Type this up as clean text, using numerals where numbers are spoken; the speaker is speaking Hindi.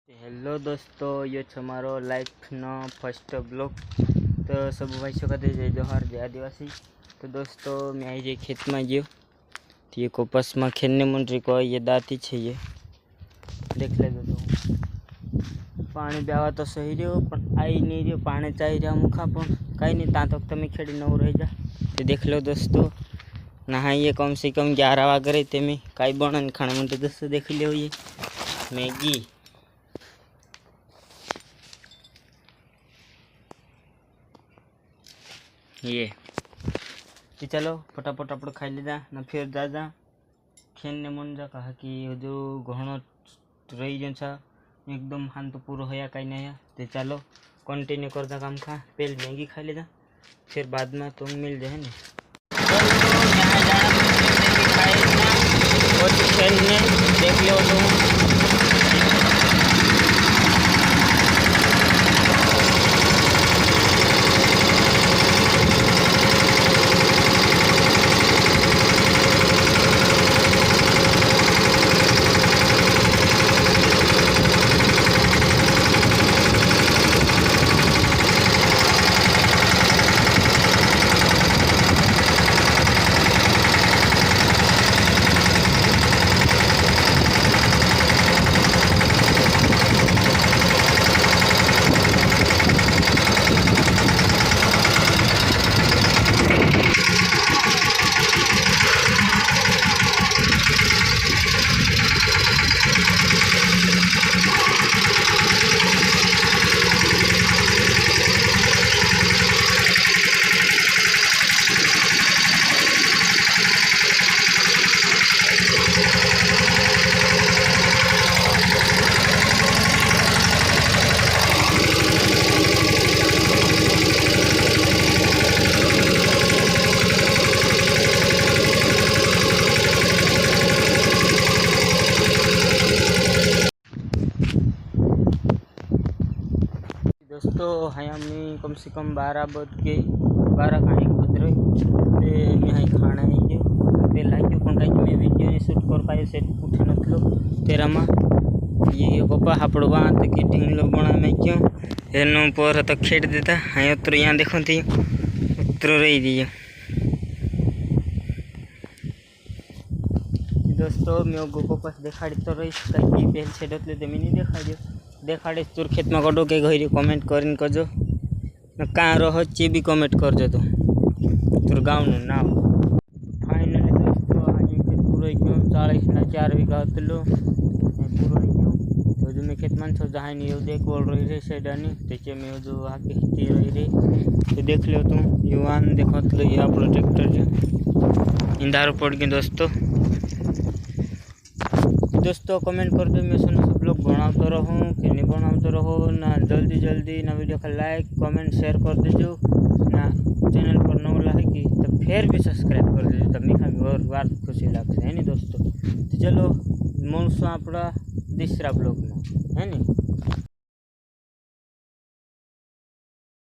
हेलो दोस्तों, ये हमारो लाइफ न फर्स्ट ब्लॉग। तो सब भाई कहते जय जोहार जय आदिवासी। तो दोस्तों मैं आई जे खेत में गयो तो ये कोपस में खेलने मंडरी को ये दाती है, ये देख ले तो पानी ब्यावा तो सही रहो पर आई नहीं रहो, पानी चाहिए रहा मुखा पर कहीं नहीं ता तक તમે ખેડી નવ રહી जा। तो देख लो दोस्तों नहाइए कम से कम 11 वागे रही ते में कई बन खाने मन। तो दोस्तों देख लो ये मैगी ये तो चलो फटाफट आप खाई लीधा ना फिर जा खेलने मन जा कहा कि जो घणो रही जो एकदम हान तो पूरा होया कहीं नहीं। तो चलो कंटिन्यू करता काम खा पहले मैगी खा लीधा फिर बाद में तुम मिल जाए ना। खेलने देख लो तुम दोस्तों हाँ मैं कम से कम 12 बज गए 12 कहीं बज रहे तो मैं हाँ खाना आई गयो पहला गयो पण कहीं मैं वीडियो नहीं शूट कर पाए सेट उठे नथलो तेरा में ये पप्पा हापड़वा तो कि ढींगलो बना मैं क्यों एनु पर तो खेड़ देता हाँ उतर यहाँ देखो थी उतर रही दिए। दोस्तों मैं गोको पास देखाड़ी तो रही कहीं पहल छेड़ तो मैं नहीं देखाड़ो देखाड़े तोर खेत में कटो के घरी कमेंट कर करजो कहाँ रहो चे भी कमेंट करजो तो तोर गाँव नु नाम। फाइनली दोस्तों हाँ खेत पूरा गयो 40 बीघा हतलो पूरा गयो तो जो मैं खेत में छो जहाँ नहीं देख बोल रही रे सेडानी तेचे में जो आके ती रही रे तो देख लो तुम युवान देखो तो ये आप ट्रेक्टर जो इंधार पड़ गए दोस्तों कमेंट कर दो मैं सुनो सब लोग बनाते रहो कि नहीं बनाते रहो ना जल्दी ना वीडियो का लाइक कमेंट शेयर कर दीजिए ना चैनल पर न होला है कि तो फिर भी सब्सक्राइब कर दीजिए तब मीठा भी और बार खुशी लगती है नहीं दोस्तों। तो चलो मौसम अपना दूसरा ब्लॉग में है नहीं।